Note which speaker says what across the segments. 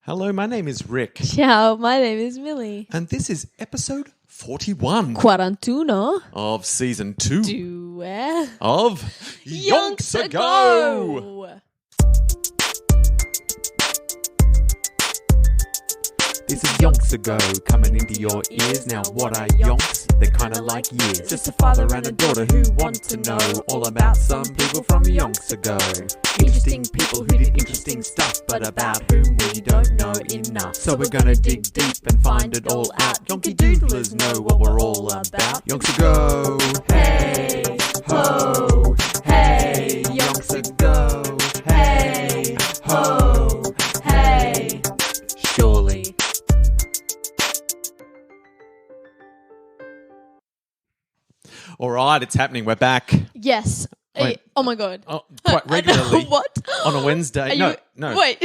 Speaker 1: Hello, my name is Rick.
Speaker 2: Ciao, my name is Millie.
Speaker 1: And this is episode 41
Speaker 2: 41
Speaker 1: of season 2
Speaker 2: Due
Speaker 1: of Yonks Ago. This is Yonks Ago coming into your ears. Now, what are yonks? They're kind of like years. Just a father and a daughter who want to know all about some people from Yonks Ago. Interesting people who did interesting stuff, but about whom we don't know enough. So we're gonna dig deep and find it all out. Yonky doodlers know what we're all about. Yonks Ago. Hey, ho, hey, Yonks Ago. Hey, ho, hey, surely. All right, it's happening. We're back.
Speaker 2: Yes.
Speaker 1: Wait.
Speaker 2: Oh my God.
Speaker 1: Oh, quite regularly.
Speaker 2: What?
Speaker 1: On a Wednesday. No.
Speaker 2: Wait.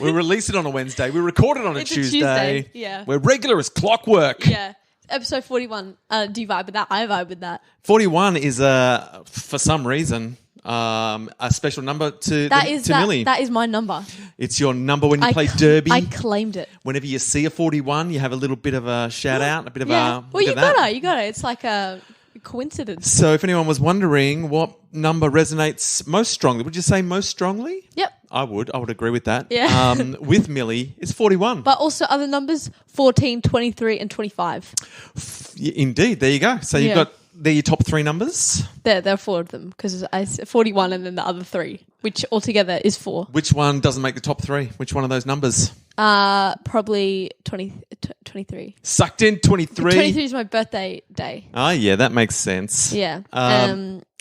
Speaker 1: We release it on a Wednesday. We record it on a
Speaker 2: It's
Speaker 1: Tuesday.
Speaker 2: Yeah.
Speaker 1: We're regular as clockwork.
Speaker 2: Yeah. Episode 41. Do you vibe with that? I vibe with that.
Speaker 1: 41 is, for some reason, a special number to Millie.
Speaker 2: That is my number.
Speaker 1: It's your number when you play Derby.
Speaker 2: I claimed it.
Speaker 1: Whenever you see a 41, you have a little bit of a shout out, a bit of
Speaker 2: Yeah.
Speaker 1: a...
Speaker 2: Well, you
Speaker 1: got
Speaker 2: got it. It's like a coincidence.
Speaker 1: So if anyone was wondering what number resonates most strongly, would you say most strongly?
Speaker 2: Yep.
Speaker 1: I would agree with that.
Speaker 2: Yeah.
Speaker 1: With Millie, it's 41.
Speaker 2: But also other numbers, 14, 23 and 25.
Speaker 1: Indeed. There you go. So you've got... They're your top 3 numbers?
Speaker 2: There are 4 of them because I 41 and then the other 3, which altogether is 4.
Speaker 1: Which one doesn't make the top 3? Which one of those numbers?
Speaker 2: Probably 23.
Speaker 1: Sucked in 23.
Speaker 2: 23 is my birthday day.
Speaker 1: Oh, yeah, that makes sense.
Speaker 2: Yeah.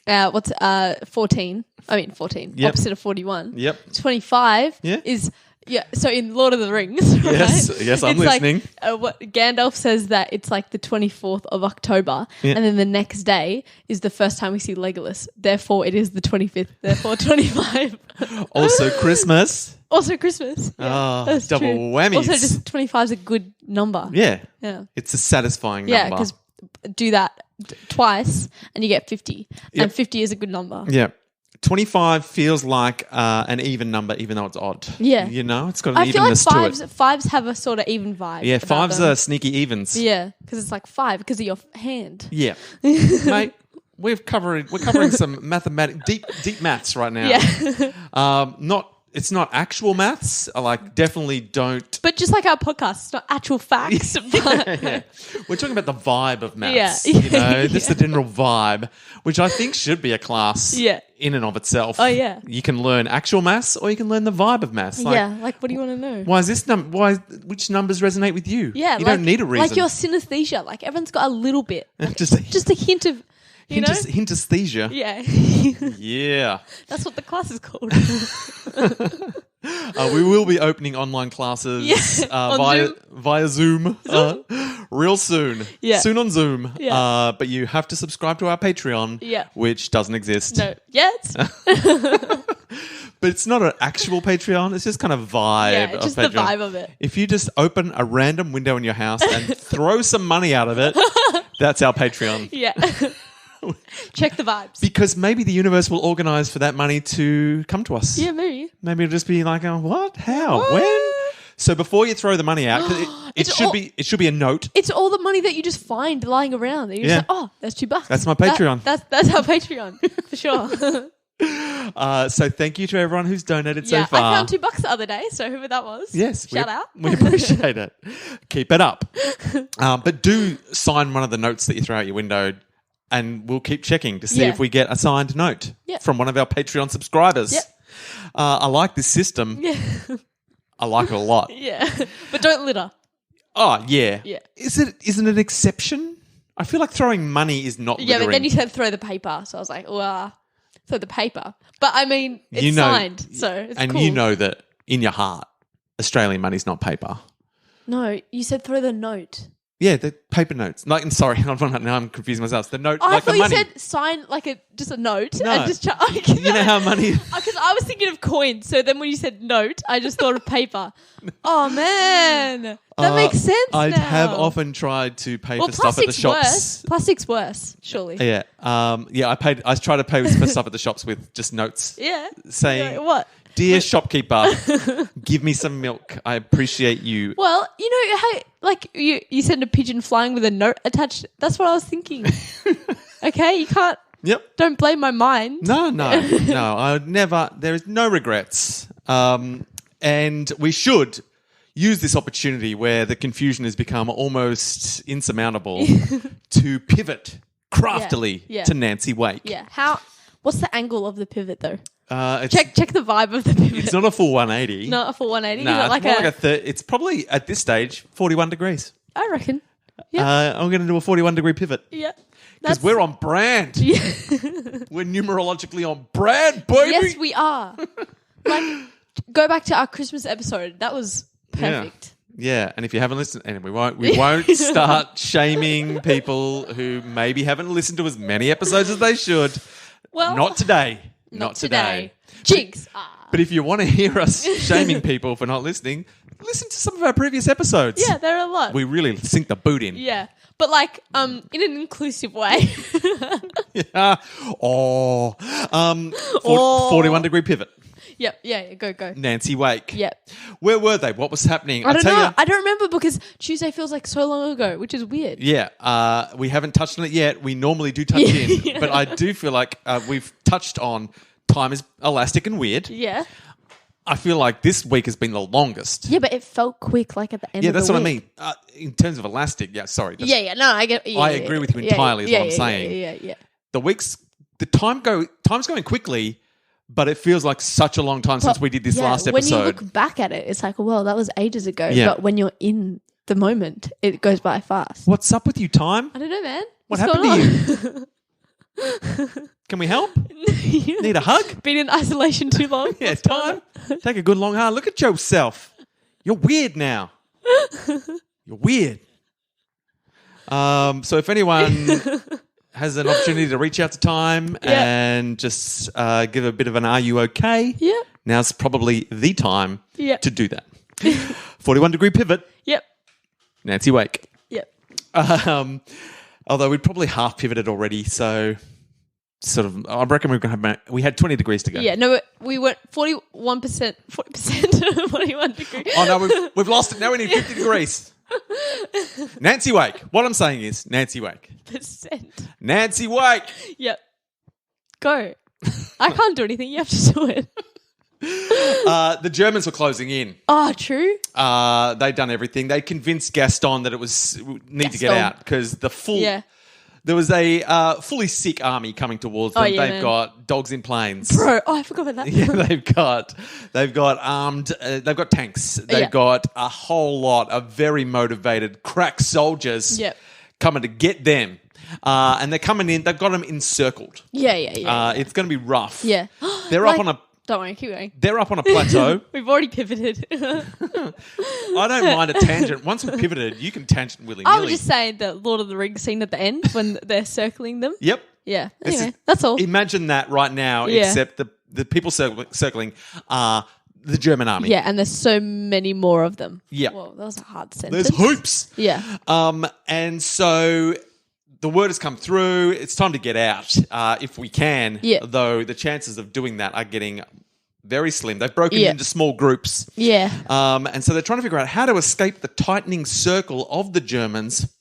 Speaker 2: What's 14? I mean 14.
Speaker 1: Yep.
Speaker 2: Opposite of 41.
Speaker 1: Yep.
Speaker 2: 25
Speaker 1: Yeah.
Speaker 2: is... Yeah, so in Lord of the Rings, right?
Speaker 1: Yes, I'm listening.
Speaker 2: Like, what Gandalf says that it's like the 24th of October,
Speaker 1: Yeah.
Speaker 2: and then the next day is the first time we see Legolas. Therefore, it is the 25th. Therefore, 25.
Speaker 1: Also Christmas.
Speaker 2: Also Christmas.
Speaker 1: Oh,
Speaker 2: that's
Speaker 1: double
Speaker 2: true.
Speaker 1: whammies.
Speaker 2: Also, just 25 is a good number.
Speaker 1: Yeah.
Speaker 2: Yeah.
Speaker 1: It's a satisfying
Speaker 2: Yeah,
Speaker 1: number.
Speaker 2: because do that twice and you get 50.
Speaker 1: Yep.
Speaker 2: And 50 is a good number.
Speaker 1: Yeah. 25 feels like an even number, even though it's odd.
Speaker 2: Yeah.
Speaker 1: You know, it's got an
Speaker 2: I feel like
Speaker 1: evenness to it.
Speaker 2: fives have a sort of even vibe.
Speaker 1: Yeah,
Speaker 2: about
Speaker 1: 5s
Speaker 2: them.
Speaker 1: are sneaky evens.
Speaker 2: Yeah, because it's like 5 because of your hand.
Speaker 1: Yeah. Mate, we're covering some deep maths right now.
Speaker 2: Yeah.
Speaker 1: It's not actual maths. I definitely don't.
Speaker 2: But just like our podcast, it's not actual facts. But
Speaker 1: Yeah. We're talking about the vibe of maths.
Speaker 2: Yeah.
Speaker 1: You know, this is the general vibe, which I think should be a class in and of itself.
Speaker 2: Oh, yeah.
Speaker 1: You can learn actual maths or you can learn the vibe of maths.
Speaker 2: what do you want to know?
Speaker 1: Why is this which numbers resonate with you?
Speaker 2: Yeah,
Speaker 1: You don't need a reason.
Speaker 2: Like your synesthesia, like everyone's got a little bit. Like
Speaker 1: Just
Speaker 2: just a hint of, you know?
Speaker 1: Hintasthesia.
Speaker 2: Yeah.
Speaker 1: Yeah.
Speaker 2: That's what the class is called.
Speaker 1: We will be opening online classes via Zoom real soon.
Speaker 2: Yeah.
Speaker 1: Soon on Zoom.
Speaker 2: Yeah.
Speaker 1: But you have to subscribe to our Patreon, which doesn't exist.
Speaker 2: No. Yet?
Speaker 1: But it's not an actual Patreon. It's just kind of vibe.
Speaker 2: Yeah,
Speaker 1: of
Speaker 2: just
Speaker 1: Patreon.
Speaker 2: the vibe of it.
Speaker 1: If you just open a random window in your house and throw some money out of it, that's our Patreon.
Speaker 2: Yeah. Check the vibes.
Speaker 1: Because maybe the universe will organise for that money to come to us.
Speaker 2: Yeah, maybe.
Speaker 1: Maybe it'll just be like, what? How?
Speaker 2: What?
Speaker 1: When? So before you throw the money out, 'cause it should be a note.
Speaker 2: It's all the money that you just find lying around. And you're just like, that's $2.
Speaker 1: That's my Patreon.
Speaker 2: That's our Patreon, for sure.
Speaker 1: So thank you to everyone who's donated so far.
Speaker 2: I found $2 the other day, so whoever that was.
Speaker 1: Yes.
Speaker 2: Shout out.
Speaker 1: We appreciate it. Keep it up. But do sign one of the notes that you throw out your window and we'll keep checking to see if we get a signed note from one of our Patreon subscribers.
Speaker 2: Yep.
Speaker 1: I like this system.
Speaker 2: Yeah.
Speaker 1: I like it a lot.
Speaker 2: Yeah. But don't litter.
Speaker 1: Oh, yeah.
Speaker 2: Yeah.
Speaker 1: Isn't it an exception? I feel like throwing money is not littering.
Speaker 2: Yeah, but then you said throw the paper. So I was like, throw the paper. But I mean, it's signed, so it's
Speaker 1: and
Speaker 2: cool.
Speaker 1: you know that in your heart, Australian money's not paper.
Speaker 2: No, you said throw the note.
Speaker 1: Yeah, the paper notes. Now I'm confusing myself. The note,
Speaker 2: I
Speaker 1: like
Speaker 2: thought
Speaker 1: the money.
Speaker 2: you said sign just a note.
Speaker 1: No.
Speaker 2: And just
Speaker 1: You know how money...
Speaker 2: Because I was thinking of coins, so then when you said note, I just thought of paper. Oh, man. That makes sense
Speaker 1: I
Speaker 2: now.
Speaker 1: have often tried to pay for stuff at the shops.
Speaker 2: Worse. Plastic's worse, surely.
Speaker 1: Yeah. I tried to pay for stuff at the shops with just notes.
Speaker 2: Yeah.
Speaker 1: Saying,
Speaker 2: What?
Speaker 1: Dear shopkeeper, give me some milk. I appreciate you.
Speaker 2: Well, you know how like you send a pigeon flying with a note attached. That's what I was thinking. Okay, you can't.
Speaker 1: Yep.
Speaker 2: Don't blame my mind.
Speaker 1: No. I would never. There is no regrets. And we should use this opportunity where the confusion has become almost insurmountable to pivot craftily to Nancy Wake.
Speaker 2: Yeah. What's the angle of the pivot though?
Speaker 1: Check
Speaker 2: the vibe of the pivot.
Speaker 1: It's not a full 180.
Speaker 2: Not a full 180.
Speaker 1: No,
Speaker 2: Like
Speaker 1: it's probably at this stage 41 degrees.
Speaker 2: I reckon. Yeah.
Speaker 1: I'm going to do a 41 degree pivot.
Speaker 2: Yeah.
Speaker 1: Because we're on brand.
Speaker 2: Yeah.
Speaker 1: We're numerologically on brand, baby.
Speaker 2: Yes, we are. Like, go back to our Christmas episode. That was perfect.
Speaker 1: Yeah, and if you haven't listened, and we won't start shaming people who maybe haven't listened to as many episodes as they should.
Speaker 2: Well,
Speaker 1: not today. Not today.
Speaker 2: Jinx.
Speaker 1: But if you want to hear us shaming people for not listening, listen to some of our previous episodes.
Speaker 2: Yeah, there are a lot.
Speaker 1: We really sink the boot in.
Speaker 2: Yeah. But like in an inclusive way.
Speaker 1: 41 degree pivot.
Speaker 2: Yep. Yeah. Go.
Speaker 1: Nancy Wake.
Speaker 2: Yep.
Speaker 1: Where were they? What was happening?
Speaker 2: I don't know. I don't remember because Tuesday feels like so long ago, which is weird.
Speaker 1: Yeah. We haven't touched on it yet. We normally do touch in, but I do feel like we've touched on time is elastic and weird.
Speaker 2: Yeah.
Speaker 1: I feel like this week has been the longest.
Speaker 2: Yeah, but it felt quick, like at the end of the week.
Speaker 1: Yeah, that's what I mean. In terms of elastic, sorry.
Speaker 2: No, I get.
Speaker 1: I agree with you entirely. Is what I'm saying.
Speaker 2: Yeah.
Speaker 1: The time's going quickly, but it feels like such a long time since we did this last episode.
Speaker 2: When you look back at it, it's like, well, that was ages ago.
Speaker 1: Yeah.
Speaker 2: But when you're in the moment, it goes by fast.
Speaker 1: What's up with you, time?
Speaker 2: I don't know, man.
Speaker 1: What happened to you? Can we help? Need a hug?
Speaker 2: Been in isolation too long?
Speaker 1: Yeah, time. Take a good long hard look at yourself. You're weird now. You're weird. So if anyone has an opportunity to reach out to Time and just give a bit of an "Are you okay?"
Speaker 2: Yeah.
Speaker 1: Now's probably the time to do that. 41 degree pivot.
Speaker 2: Yep.
Speaker 1: Nancy Wake.
Speaker 2: Yep.
Speaker 1: Although we'd probably half pivoted already, so sort of, I reckon we had 20 degrees to go.
Speaker 2: Yeah, no, we went 41%, 40%, 41 degrees.
Speaker 1: Oh, no, we've lost it. Now we need 50 degrees. Nancy Wake. What I'm saying is Nancy Wake.
Speaker 2: Percent.
Speaker 1: Nancy Wake.
Speaker 2: Yep. Go. I can't do anything. You have to do it.
Speaker 1: The Germans were closing in.
Speaker 2: Oh, true.
Speaker 1: They'd done everything. They convinced Gaston that it was need to get out because there was a fully sick army coming towards them. They've got dogs in planes.
Speaker 2: Bro, I forgot about that.
Speaker 1: Yeah, they've got armed. They've got tanks. They've got a whole lot of very motivated crack soldiers coming to get them. And they're coming in. They've got them encircled.
Speaker 2: Yeah.
Speaker 1: It's going to be rough.
Speaker 2: Yeah.
Speaker 1: They're up on a.
Speaker 2: Don't worry, keep going.
Speaker 1: They're up on a plateau.
Speaker 2: We've already pivoted.
Speaker 1: I don't mind a tangent. Once we've pivoted, you can tangent willy-nilly.
Speaker 2: I was just saying the Lord of the Rings scene at the end when they're circling them.
Speaker 1: Yep.
Speaker 2: Yeah. Anyway, that's all.
Speaker 1: Imagine that right now, except the people circling are the German army.
Speaker 2: Yeah, and there's so many more of them.
Speaker 1: Yeah.
Speaker 2: Well, that was a hard sentence.
Speaker 1: There's hoops.
Speaker 2: Yeah.
Speaker 1: And so the word has come through. It's time to get out if we can.
Speaker 2: Yeah.
Speaker 1: Though the chances of doing that are getting very slim. They've broken into small groups.
Speaker 2: Yeah.
Speaker 1: And so they're trying to figure out how to escape the tightening circle of the Germans.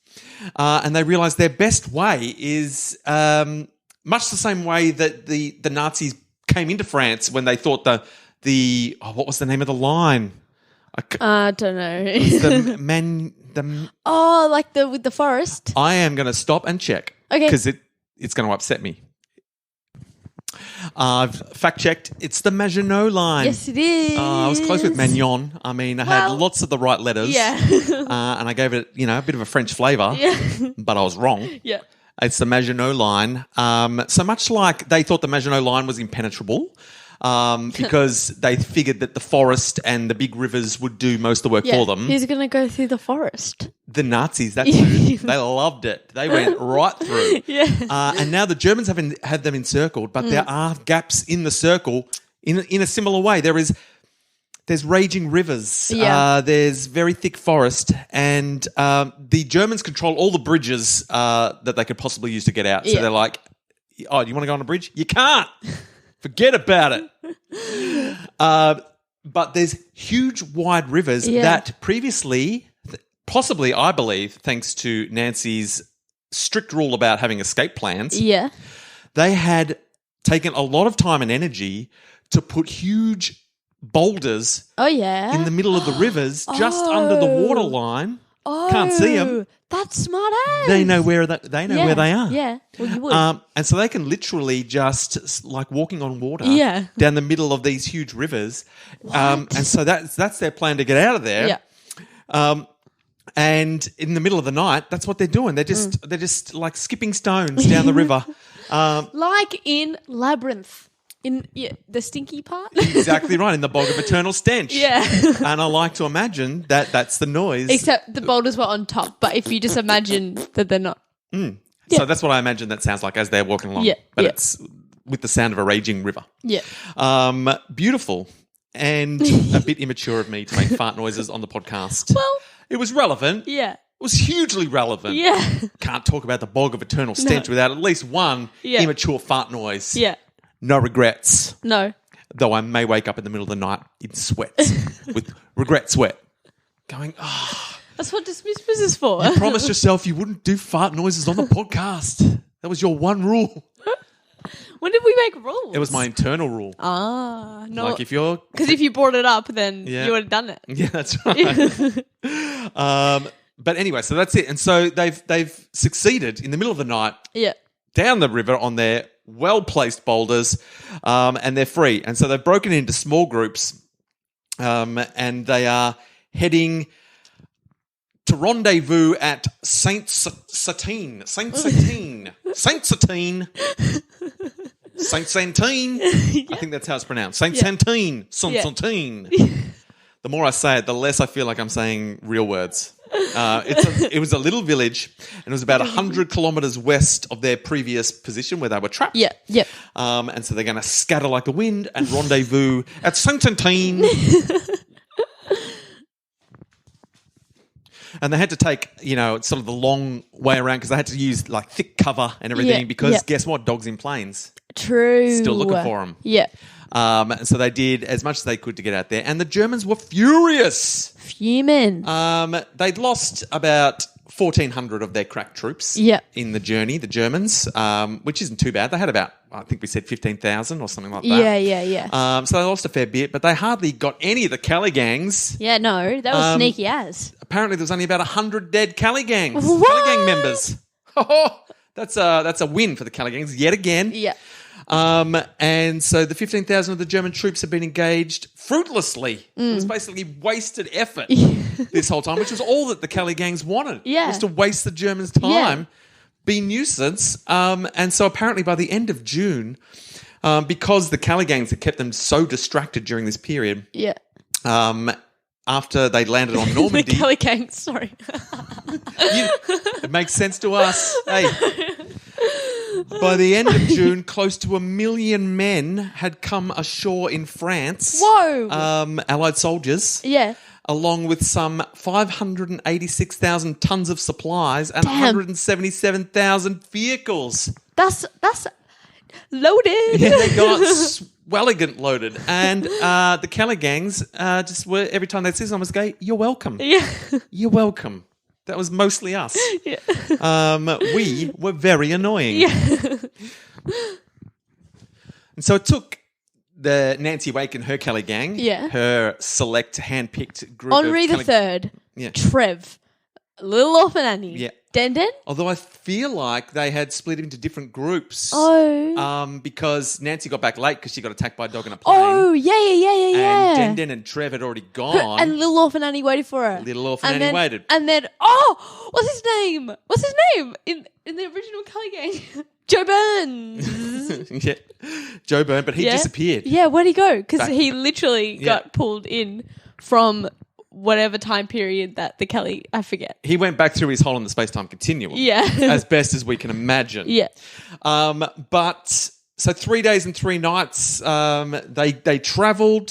Speaker 1: And they realise their best way is much the same way that the Nazis came into France when they thought the what was the name of the line?
Speaker 2: I don't know. Like with the forest.
Speaker 1: I am going to stop and check.
Speaker 2: Okay.
Speaker 1: Because it's going to upset me. I've fact-checked. It's the Maginot Line.
Speaker 2: Yes, it is.
Speaker 1: I was close with Magnon. I mean, I had lots of the right letters.
Speaker 2: Yeah.
Speaker 1: And I gave it, a bit of a French flavour.
Speaker 2: Yeah.
Speaker 1: But I was wrong.
Speaker 2: Yeah.
Speaker 1: It's the Maginot Line. So much like they thought the Maginot Line was impenetrable because they figured that the forest and the big rivers would do most of the work for them.
Speaker 2: Who's going to go through the forest?
Speaker 1: The Nazis, that's who. They loved it. They went right through.
Speaker 2: Yeah.
Speaker 1: And now the Germans haven't had them encircled, but there are gaps in the circle in a similar way. There's raging rivers.
Speaker 2: Yeah.
Speaker 1: There's very thick forest. And the Germans control all the bridges that they could possibly use to get out. So they're like, oh, do you want to go on a bridge? You can't. Forget about it.
Speaker 3: But there's huge, wide rivers that previously, possibly, I believe, thanks to Nancy's strict rule about having escape plans, they had taken a lot of time and energy to put huge boulders in the middle of the rivers, just under the waterline. Can't see them.
Speaker 2: That's smart ass.
Speaker 3: They know where where they are.
Speaker 2: Yeah, well, you would.
Speaker 3: And so they can literally just like walking on water down the middle of these huge rivers. And so that's their plan to get out of there.
Speaker 2: Yeah.
Speaker 3: And in the middle of the night, that's what they're doing. They're just like skipping stones down the river.
Speaker 2: Like in Labyrinth. In the stinky part?
Speaker 3: Exactly right, in the bog of eternal stench.
Speaker 2: Yeah.
Speaker 3: And I like to imagine that that's the noise.
Speaker 2: Except the boulders were on top, but if you just imagine that they're not.
Speaker 3: So that's what I imagine that sounds like as they're walking along.
Speaker 2: Yeah.
Speaker 3: But it's with the sound of a raging river.
Speaker 2: Yeah.
Speaker 3: Beautiful and a bit immature of me to make fart noises on the podcast.
Speaker 2: Well.
Speaker 3: It was relevant.
Speaker 2: Yeah.
Speaker 3: It was hugely relevant.
Speaker 2: Yeah.
Speaker 3: Can't talk about the bog of eternal stench without at least one immature fart noise.
Speaker 2: Yeah.
Speaker 3: No regrets.
Speaker 2: No.
Speaker 3: Though I may wake up in the middle of the night in sweat, with regret sweat, going,
Speaker 2: That's what Dismiss is for.
Speaker 3: you promised yourself you wouldn't do fart noises on the podcast. That was your one rule.
Speaker 2: When did we make rules?
Speaker 3: It was my internal rule.
Speaker 2: No.
Speaker 3: Like if you're...
Speaker 2: Because if you brought it up, then you would have done it.
Speaker 3: Yeah, that's right. But anyway, so that's it. And so they've succeeded in the middle of the night down the river on their well-placed boulders, and they're free. And so they've broken into small groups, and they are heading to rendezvous at Saint Santine. I think that's how it's pronounced. Saint Santine. The more I say it, the less I feel like I'm saying real words. It was a little village, and it was about 100 kilometres west of their previous position where they were trapped.
Speaker 2: Yeah, yep.
Speaker 3: And so they're going to scatter like the wind and rendezvous at Saint-Antoine. And they had to take, sort of the long way around because they had to use like thick cover and everything because guess what? Dogs in planes.
Speaker 2: True.
Speaker 3: Still looking for them.
Speaker 2: Yeah.
Speaker 3: And so they did as much as they could to get out there. And the Germans were furious.
Speaker 2: Fuming.
Speaker 3: They'd lost about 1,400 of their crack troops in the journey, the Germans, which isn't too bad. They had about, I think we said 15,000 or something like that.
Speaker 2: Yeah.
Speaker 3: So they lost a fair bit, but they hardly got any of the Caligangs.
Speaker 2: Yeah, no, that was sneaky as.
Speaker 3: Apparently there was only about 100 dead Caligangs.
Speaker 2: What?
Speaker 3: Caligang members. That's a win for the Caligangs yet again.
Speaker 2: Yeah.
Speaker 3: And so the 15,000 of the German troops have been engaged fruitlessly. It was basically wasted effort this whole time, which was all that the Caligangs wanted.
Speaker 2: Yeah.
Speaker 3: Was to waste the Germans' time, be nuisance. And so apparently by the end of June, because the Caligangs had kept them so distracted during this period, after they landed on Normandy...
Speaker 2: The Caligangs, sorry.
Speaker 3: It makes sense to us. Hey. By the end of June, close to 1 million men had come ashore in France.
Speaker 2: Whoa!
Speaker 3: Allied soldiers.
Speaker 2: Yeah.
Speaker 3: Along with some 586,000 tons of supplies and 177,000 vehicles.
Speaker 2: That's loaded.
Speaker 3: Yeah, they got swelligant loaded. And the Caligangs just were, every time they'd see someone go, "You're welcome."
Speaker 2: Yeah.
Speaker 3: You're welcome. That was mostly us.
Speaker 2: Yeah.
Speaker 3: We were very annoying.
Speaker 2: Yeah.
Speaker 3: And so it took the Nancy Wake and her Kelly gang,
Speaker 2: Yeah.
Speaker 3: her select hand-picked group
Speaker 2: Henri
Speaker 3: of
Speaker 2: the
Speaker 3: Kelly-
Speaker 2: Third.
Speaker 3: Yeah.
Speaker 2: Trev. Little Orphan Annie.
Speaker 3: Yeah.
Speaker 2: Den.
Speaker 3: Although I feel like they had split into different groups.
Speaker 2: Oh.
Speaker 3: Because Nancy got back late because she got attacked by a dog in a plane.
Speaker 2: Oh, yeah.
Speaker 3: And Den and Trev had already gone.
Speaker 2: And Little Orphan Annie waited for her.
Speaker 3: Little Orphan Annie waited.
Speaker 2: And then, what's his name? In the original Kelly gang? Joe Burns.
Speaker 3: Yeah. Joe Byrne, but he disappeared.
Speaker 2: Yeah, where'd he go? Because he literally got pulled in from whatever time period that the Kelly, I forget.
Speaker 3: He went back through his hole in the space-time continuum.
Speaker 2: Yeah.
Speaker 3: As best as we can imagine.
Speaker 2: Yeah.
Speaker 3: But so 3 days and 3 nights, they travelled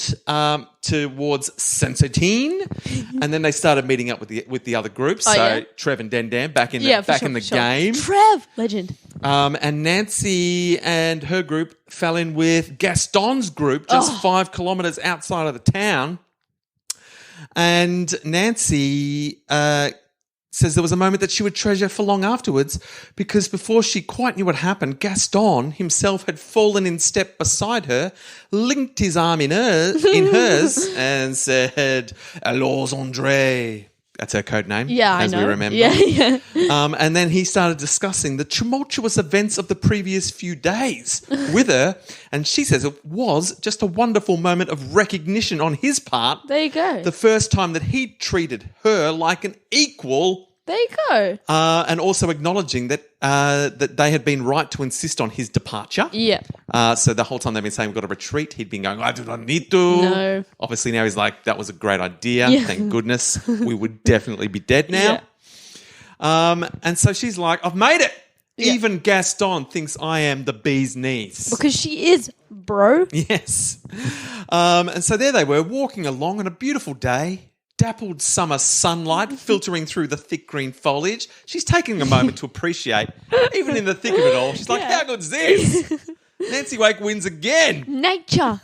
Speaker 3: towards Saint-Étienne, and then they started meeting up with the other groups.
Speaker 2: Oh,
Speaker 3: so
Speaker 2: yeah?
Speaker 3: Trev and Den back in the
Speaker 2: For
Speaker 3: game.
Speaker 2: Trev, legend.
Speaker 3: And Nancy and her group fell in with Gaston's group just 5 kilometres outside of the town. And Nancy says there was a moment that she would treasure for long afterwards, because before she quite knew what happened, Gaston himself had fallen in step beside her, linked his arm in hers and said, "Alors, André." That's her code name, as we remember.
Speaker 2: Yeah.
Speaker 3: And then he started discussing the tumultuous events of the previous few days with her, and she says it was just a wonderful moment of recognition on his part.
Speaker 2: There you go.
Speaker 3: The first time that he treated her like an equal.
Speaker 2: There you go.
Speaker 3: And also acknowledging that that they had been right to insist on his departure.
Speaker 2: Yeah.
Speaker 3: So the whole time they've been saying we've got to retreat, he'd been going, I do not need to.
Speaker 2: No.
Speaker 3: Obviously now he's like, that was a great idea.
Speaker 2: Yeah.
Speaker 3: Thank goodness. We would definitely be dead now. Yeah. And so she's like, I've made it. Yeah. Even Gaston thinks I am the bee's knees.
Speaker 2: Because she is, bro.
Speaker 3: Yes. And so there they were, walking along on a beautiful day. Dappled summer sunlight filtering through the thick green foliage. She's taking a moment to appreciate, even in the thick of it all. She's like, how good's this? Nancy Wake wins again.
Speaker 2: Nature.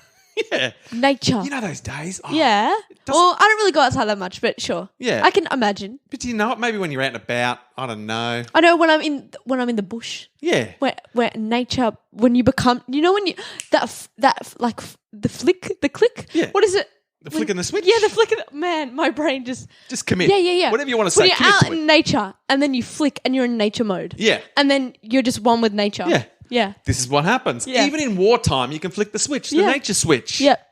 Speaker 3: Yeah.
Speaker 2: Nature.
Speaker 3: You know those days? Oh,
Speaker 2: yeah. Well, I don't really go outside that much, but sure.
Speaker 3: Yeah.
Speaker 2: I can imagine.
Speaker 3: But do you know what? Maybe when you're out and about, I don't know.
Speaker 2: I know when I'm in the bush.
Speaker 3: Yeah.
Speaker 2: Where nature, when you become, you know, when you, that like the click.
Speaker 3: Yeah.
Speaker 2: What is it?
Speaker 3: The flick and the switch?
Speaker 2: Yeah, the flick and man, my brain just
Speaker 3: commit.
Speaker 2: Yeah.
Speaker 3: Whatever you want to say,
Speaker 2: when you're
Speaker 3: commit
Speaker 2: out
Speaker 3: to it.
Speaker 2: in nature and then you flick and you're in nature mode.
Speaker 3: Yeah.
Speaker 2: And then you're just one with nature.
Speaker 3: Yeah.
Speaker 2: Yeah.
Speaker 3: This is what happens.
Speaker 2: Yeah.
Speaker 3: Even in wartime, you can flick the switch, the nature switch.
Speaker 2: Yep.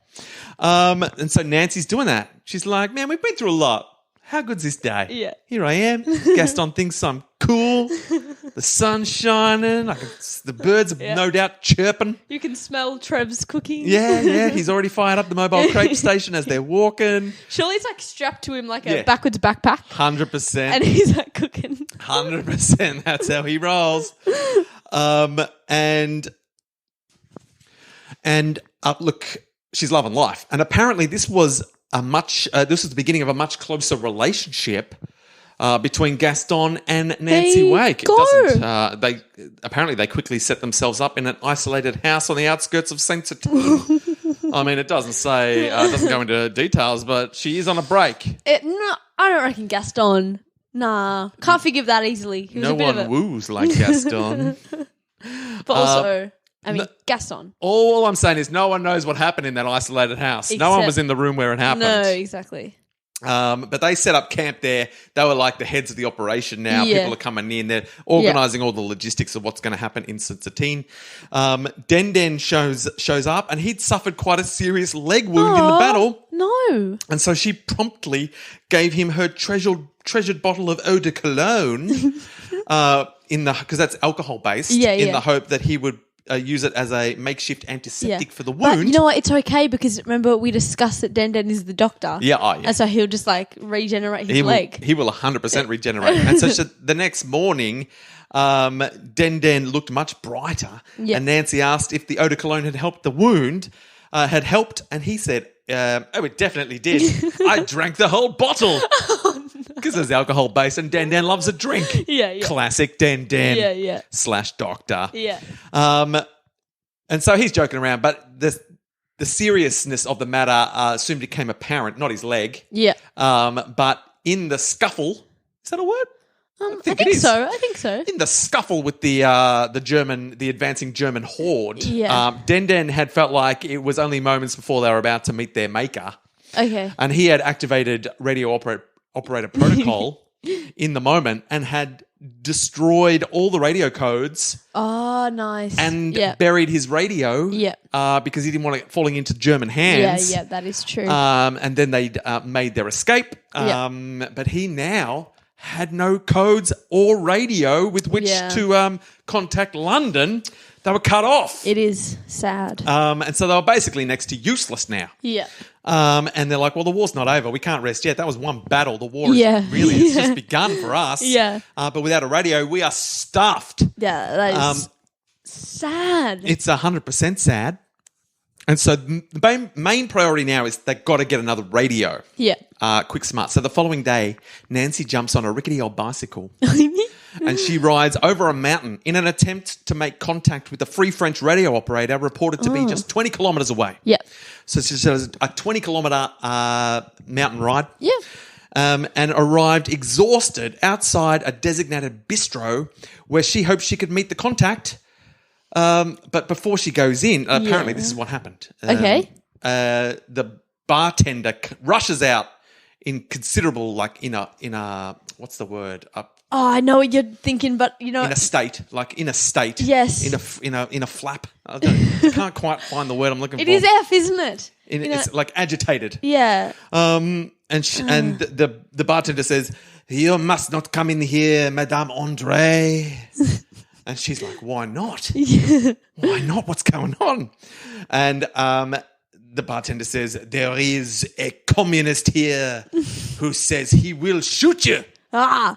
Speaker 3: And so Nancy's doing that. She's like, man, we've been through a lot. How good's this day?
Speaker 2: Yeah.
Speaker 3: Here I am. Gaston thinks I'm cool. The sun's shining. The birds are no doubt chirping.
Speaker 2: You can smell Trev's cooking.
Speaker 3: Yeah. He's already fired up the mobile crepe station as they're walking.
Speaker 2: Surely it's like strapped to him like a backwards backpack.
Speaker 3: 100%.
Speaker 2: And he's like cooking.
Speaker 3: 100%. That's how he rolls. Look, she's loving life. And apparently this was the beginning of a much closer relationship between Gaston and Nancy Wake. They quickly set themselves up in an isolated house on the outskirts of Saint-Certain. I mean, it doesn't say, it doesn't go into details, but she is on a break.
Speaker 2: No, I don't reckon Gaston. Nah, can't forgive that easily.
Speaker 3: No one woos like Gaston.
Speaker 2: But also, Gaston.
Speaker 3: All I'm saying is no one knows what happened in that isolated house. No one was in the room where it happened.
Speaker 2: No, exactly.
Speaker 3: But they set up camp there. They were like the heads of the operation now. Yeah. People are coming in. They're organising all the logistics of what's going to happen in Saint-Certain. Den shows up, and he'd suffered quite a serious leg wound in the battle.
Speaker 2: No.
Speaker 3: And so she promptly gave him her treasured bottle of eau de cologne because that's alcohol-based, in the hope that he would use it as a makeshift antiseptic for the wound.
Speaker 2: But you know what? It's okay because remember we discussed that Den is the doctor.
Speaker 3: Yeah,
Speaker 2: And so he'll just like regenerate his leg.
Speaker 3: He will 100% regenerate. And so the next morning, Den looked much brighter. Yeah. And Nancy asked if the eau de cologne had helped the wound, and he said, it definitely did. I drank the whole bottle. Because it's alcohol based and Dan loves a drink.
Speaker 2: Yeah.
Speaker 3: Classic Dan
Speaker 2: Yeah.
Speaker 3: / doctor.
Speaker 2: Yeah.
Speaker 3: And so he's joking around, but the seriousness of the matter soon became apparent, not his leg.
Speaker 2: Yeah.
Speaker 3: But in the scuffle, is that a word?
Speaker 2: I think so.
Speaker 3: In the scuffle with the advancing German horde, Den had felt like it was only moments before they were about to meet their maker.
Speaker 2: Okay.
Speaker 3: And he had activated radio operator protocol in the moment and had destroyed all the radio codes.
Speaker 2: Oh, nice.
Speaker 3: And buried his radio because he didn't want it falling into German hands.
Speaker 2: Yeah, that is true.
Speaker 3: And then they made their escape. But he now had no codes or radio with which to contact London. They were cut off.
Speaker 2: It is sad.
Speaker 3: And so they were basically next to useless now.
Speaker 2: Yeah.
Speaker 3: And they're like, well, the war's not over. We can't rest yet. That was one battle. The war has just begun for us.
Speaker 2: Yeah.
Speaker 3: But without a radio, we are stuffed.
Speaker 2: Yeah, that is sad.
Speaker 3: It's 100% sad. And so the main priority now is they've got to get another radio.
Speaker 2: Yeah.
Speaker 3: Quick, smart. So the following day, Nancy jumps on a rickety old bicycle and she rides over a mountain in an attempt to make contact with the Free French radio operator reported to be just 20 kilometres away.
Speaker 2: Yeah.
Speaker 3: So she does a 20-kilometre mountain ride.
Speaker 2: Yeah.
Speaker 3: And arrived exhausted outside a designated bistro where she hoped she could meet the contact. But before she goes in, apparently this is what happened.
Speaker 2: Okay.
Speaker 3: The bartender rushes out in considerable, like in a what's the word?
Speaker 2: I know what you're thinking, but you know,
Speaker 3: in a state.
Speaker 2: Yes.
Speaker 3: In a flap. I can't quite find the word I'm looking for.
Speaker 2: It is F, isn't it?
Speaker 3: It's like agitated.
Speaker 2: Yeah.
Speaker 3: And the bartender says, "You must not come in here, Madame Andre." And she's like, "Why not? Why not? What's going on?" And the bartender says, "There is a communist here who says he will shoot you." I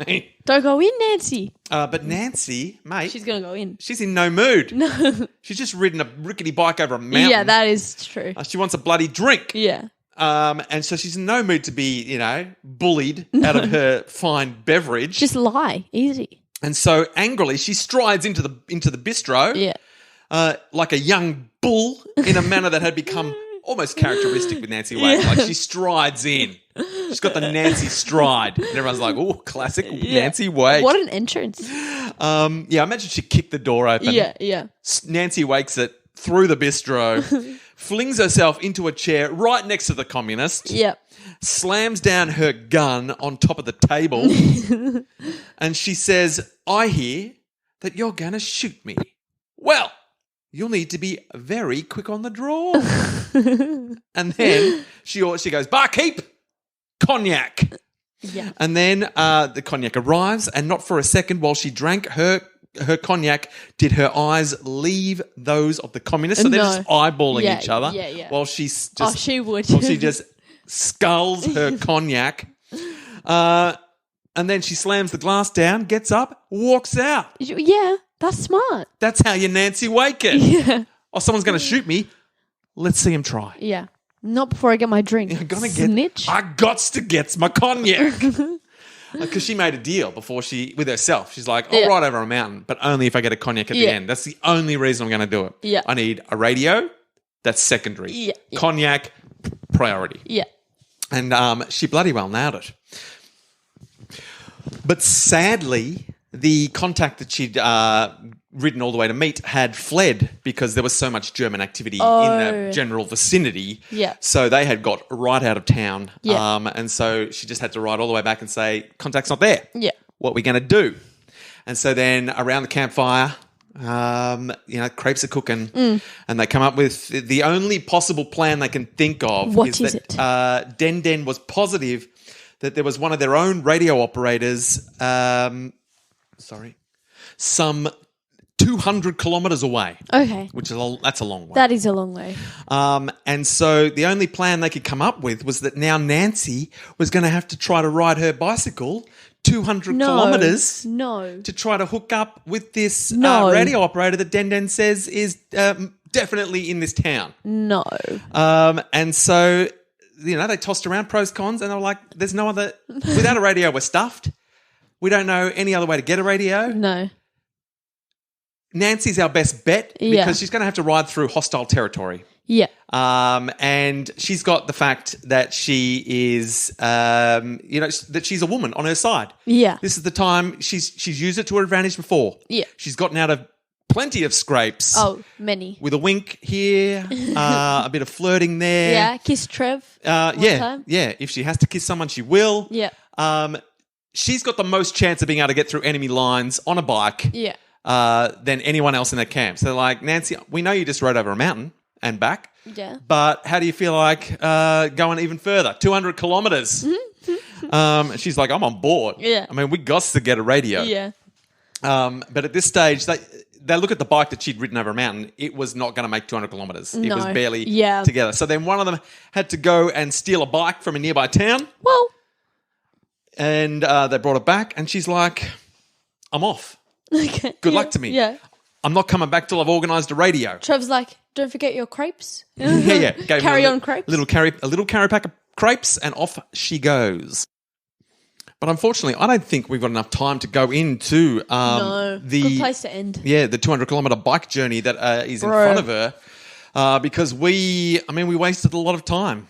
Speaker 3: mean,
Speaker 2: Don't go in, Nancy.
Speaker 3: but Nancy, mate,
Speaker 2: She's going to go in.
Speaker 3: she's in no mood. No. She's just ridden a rickety bike over a mountain.
Speaker 2: Yeah, that is true.
Speaker 3: She wants a bloody drink.
Speaker 2: Yeah.
Speaker 3: And so she's in no mood to be, bullied out of her fine beverage.
Speaker 2: Just lie. Easy.
Speaker 3: And so angrily, she strides into the bistro, like a young bull, in a manner that had become almost characteristic with Nancy Wade. Like she strides in. She's got the Nancy stride, and everyone's like, "Oh, classic Nancy Wade."
Speaker 2: What an entrance!
Speaker 3: Imagine she kicked the door open.
Speaker 2: Yeah.
Speaker 3: Nancy wakes it through the bistro, flings herself into a chair right next to the communist.
Speaker 2: Yeah.
Speaker 3: Slams down her gun on top of the table and she says, "I hear that you're going to shoot me. Well, you'll need to be very quick on the draw." And then she goes, "Barkeep, cognac."
Speaker 2: Yeah.
Speaker 3: And then the cognac arrives, and not for a second while she drank her cognac did her eyes leave those of the communists. So they're just eyeballing each other while she's just...
Speaker 2: she would.
Speaker 3: While she just sculls her cognac. And then she slams the glass down, gets up, walks out.
Speaker 2: Yeah, that's smart.
Speaker 3: That's how you Nancy Wake it.
Speaker 2: Yeah.
Speaker 3: Oh, someone's going to shoot me. Let's see him try.
Speaker 2: Yeah. Not before I get my drink. Snitch.
Speaker 3: I gots to get my cognac. Because she made a deal with herself. She's like, I'll ride over a mountain, but only if I get a cognac at the end. That's the only reason I'm going to do it.
Speaker 2: Yeah.
Speaker 3: I need a radio. That's secondary.
Speaker 2: Yeah.
Speaker 3: Cognac, priority.
Speaker 2: Yeah.
Speaker 3: And she bloody well nailed it. But sadly, the contact that she'd ridden all the way to meet had fled because there was so much German activity in the general vicinity.
Speaker 2: Yeah.
Speaker 3: So they had got right out of town.
Speaker 2: Yeah.
Speaker 3: And so she just had to ride all the way back and say, contact's not there.
Speaker 2: Yeah.
Speaker 3: What are we going to do? And so then around the campfire, crepes are cooking and they come up with the only possible plan they can think of.
Speaker 2: What is it?
Speaker 3: Den Den was positive that there was one of their own radio operators, some 200 kilometres away.
Speaker 2: Okay.
Speaker 3: That's a long way.
Speaker 2: That is a long way.
Speaker 3: And so the only plan they could come up with was that now Nancy was going to have to try to ride her bicycle 200 kilometres to try to hook up with this radio operator that Den Den says is definitely in this town.
Speaker 2: No.
Speaker 3: And so, they tossed around pros, cons, and they were like, there's no other... Without a radio, we're stuffed. We don't know any other way to get a radio.
Speaker 2: No.
Speaker 3: Nancy's our best bet because she's going to have to ride through hostile territory.
Speaker 2: Yeah.
Speaker 3: And she's got the fact that she is, that she's a woman on her side.
Speaker 2: Yeah.
Speaker 3: This is the time she's used it to her advantage before.
Speaker 2: Yeah.
Speaker 3: She's gotten out of plenty of scrapes.
Speaker 2: Oh, many.
Speaker 3: With a wink here, a bit of flirting there.
Speaker 2: Yeah, kiss Trev.
Speaker 3: Time. If she has to kiss someone, she will.
Speaker 2: Yeah.
Speaker 3: She's got the most chance of being able to get through enemy lines on a bike.
Speaker 2: Yeah.
Speaker 3: Than anyone else in their camp. So they're like, Nancy, we know you just rode over a mountain and back.
Speaker 2: Yeah.
Speaker 3: But how do you feel like going even further? 200 kilometres. And she's like, I'm on board.
Speaker 2: Yeah.
Speaker 3: I mean, we got to get a radio.
Speaker 2: Yeah.
Speaker 3: But at this stage, they look at the bike that she'd ridden over a mountain. It was not going to make 200 kilometres. It was barely together. So then one of them had to go and steal a bike from a nearby town.
Speaker 2: Well.
Speaker 3: And they brought it back. And she's like, I'm off.
Speaker 2: Okay.
Speaker 3: Good luck to me.
Speaker 2: Yeah.
Speaker 3: I'm not coming back till I've organised a radio.
Speaker 2: Trev's like, don't forget your crepes.
Speaker 3: Yeah. Gave her
Speaker 2: Carry on crepes.
Speaker 3: a little carry pack of crepes, and off she goes. But unfortunately, I don't think we've got enough time to go into
Speaker 2: No. Good place to end.
Speaker 3: Yeah, the 200-kilometre bike journey that is in front of her, because we wasted a lot of time.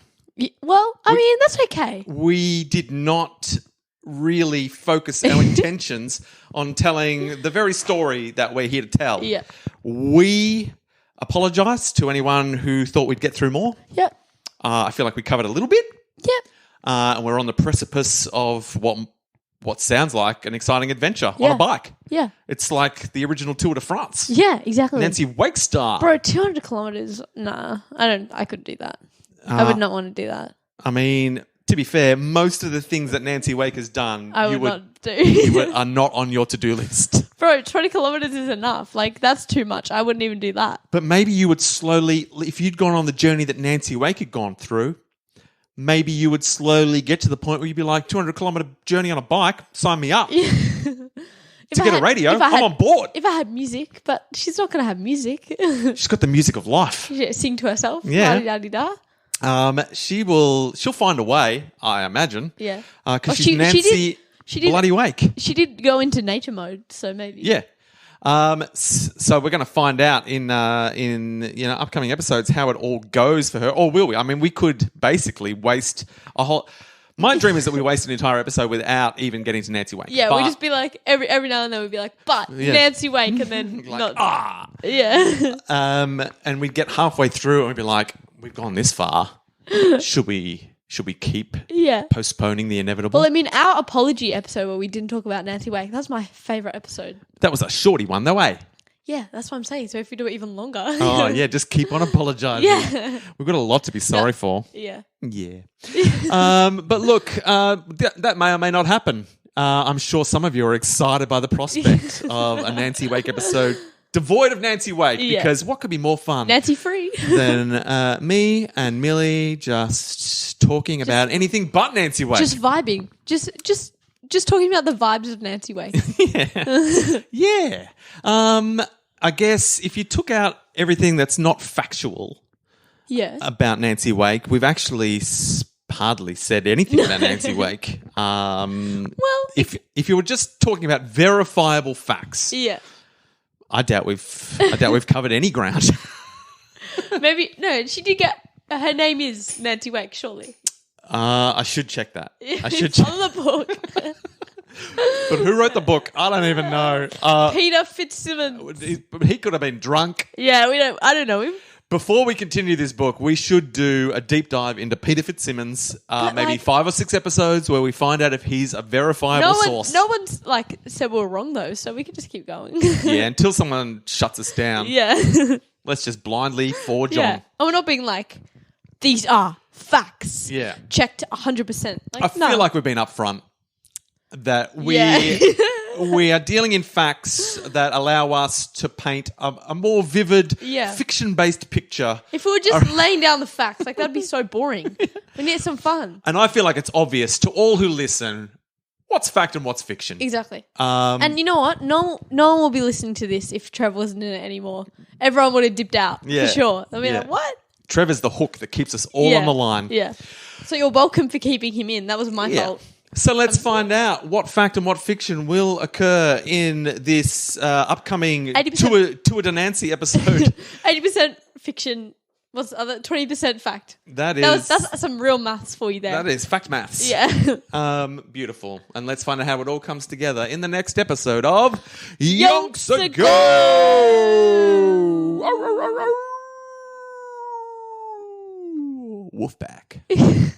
Speaker 2: Well, that's okay.
Speaker 3: We did not really focus our intentions on telling the very story that we're here to tell.
Speaker 2: Yeah.
Speaker 3: We apologise to anyone who thought we'd get through more.
Speaker 2: Yep.
Speaker 3: I feel like we covered a little bit.
Speaker 2: Yep.
Speaker 3: And we're on the precipice of what sounds like an exciting adventure on a bike.
Speaker 2: Yeah.
Speaker 3: It's like the original Tour de France.
Speaker 2: Yeah, exactly.
Speaker 3: Nancy Wake style.
Speaker 2: Bro, 200 kilometers. Nah, I couldn't do that. I would not want to do that.
Speaker 3: I mean, to be fair, most of the things that Nancy Wake has done,
Speaker 2: I would not do.
Speaker 3: are not on your to-do list.
Speaker 2: Bro, 20 kilometers is enough. Like, that's too much. I wouldn't even do that.
Speaker 3: But maybe you would slowly, if you'd gone on the journey that Nancy Wake had gone through, maybe you would slowly get to the point where you'd be like, 200-kilometre journey on a bike, sign me up. To get a radio, I'm on board.
Speaker 2: If I had music, but she's not going to have music.
Speaker 3: She's got the music of life.
Speaker 2: She sing to herself.
Speaker 3: Yeah.
Speaker 2: La-di-da-di-da.
Speaker 3: She'll find a way, I imagine.
Speaker 2: Yeah.
Speaker 3: Because she's Nancy Bloody Wake.
Speaker 2: She did go into nature mode, so maybe.
Speaker 3: Yeah. So we're going to find out in upcoming episodes how it all goes for her, or will we? I mean, we could basically waste a whole. My dream is that we waste an entire episode without even getting to Nancy Wake.
Speaker 2: Yeah, we'd just be like every now and then we'd be like, but Nancy Wake, and then
Speaker 3: like,
Speaker 2: yeah.
Speaker 3: And we'd get halfway through and we'd be like, we've gone this far. Should we keep postponing the inevitable?
Speaker 2: Well, I mean, our apology episode where we didn't talk about Nancy Wake, that's my favourite episode.
Speaker 3: That was a shorty one though, eh?
Speaker 2: Yeah, that's what I'm saying. So if we do it even longer.
Speaker 3: Oh, yeah, just keep on apologising.
Speaker 2: Yeah.
Speaker 3: We've got a lot to be sorry for.
Speaker 2: Yeah.
Speaker 3: Yeah. But look, that may or may not happen. I'm sure some of you are excited by the prospect of a Nancy Wake episode devoid of Nancy Wake, because what could be more fun
Speaker 2: Nancy free
Speaker 3: than me and Millie just talking about anything but Nancy Wake.
Speaker 2: Just vibing. Just talking about the vibes of Nancy Wake.
Speaker 3: Yeah. I guess if you took out everything that's not factual about Nancy Wake, we've actually hardly said anything about Nancy Wake. Well, if you were just talking about verifiable facts, I doubt we've covered any ground.
Speaker 2: Maybe no. She did get her name is Nancy Wake, surely.
Speaker 3: I should check that. I should check
Speaker 2: on the book.
Speaker 3: But who wrote the book? I don't even know.
Speaker 2: Peter Fitzsimmons.
Speaker 3: He could have been drunk.
Speaker 2: Yeah, I don't know him.
Speaker 3: Before we continue this book, we should do a deep dive into Peter Fitzsimmons, maybe 5 or 6 episodes where we find out if he's a verifiable source.
Speaker 2: No one's said we're wrong though, so we can just keep going.
Speaker 3: Yeah, until someone shuts us down.
Speaker 2: Yeah.
Speaker 3: Let's just blindly forge on.
Speaker 2: And we're not being like, these are facts.
Speaker 3: Yeah.
Speaker 2: Checked 100%.
Speaker 3: I feel like we've been upfront that we are dealing in facts that allow us to paint a more vivid, fiction-based picture.
Speaker 2: If we were just laying down the facts, that'd be so boring. We need some fun.
Speaker 3: And I feel like it's obvious to all who listen what's fact and what's fiction.
Speaker 2: Exactly. And you know what? No one will be listening to this if Trev wasn't in it anymore. Everyone would have dipped out, for sure. They'll be like, what?
Speaker 3: Trevor's the hook that keeps us all on the line.
Speaker 2: Yeah. So you're welcome for keeping him in. That was my fault.
Speaker 3: So let's find out what fact and what fiction will occur in this upcoming Tour de Nancy episode.
Speaker 2: 80% fiction. What's the other? 20% fact.
Speaker 3: That's
Speaker 2: some real maths for you there.
Speaker 3: That is fact maths.
Speaker 2: Yeah.
Speaker 3: Beautiful. And let's find out how it all comes together in the next episode of
Speaker 2: Yonks
Speaker 3: Ago. Wolfpack.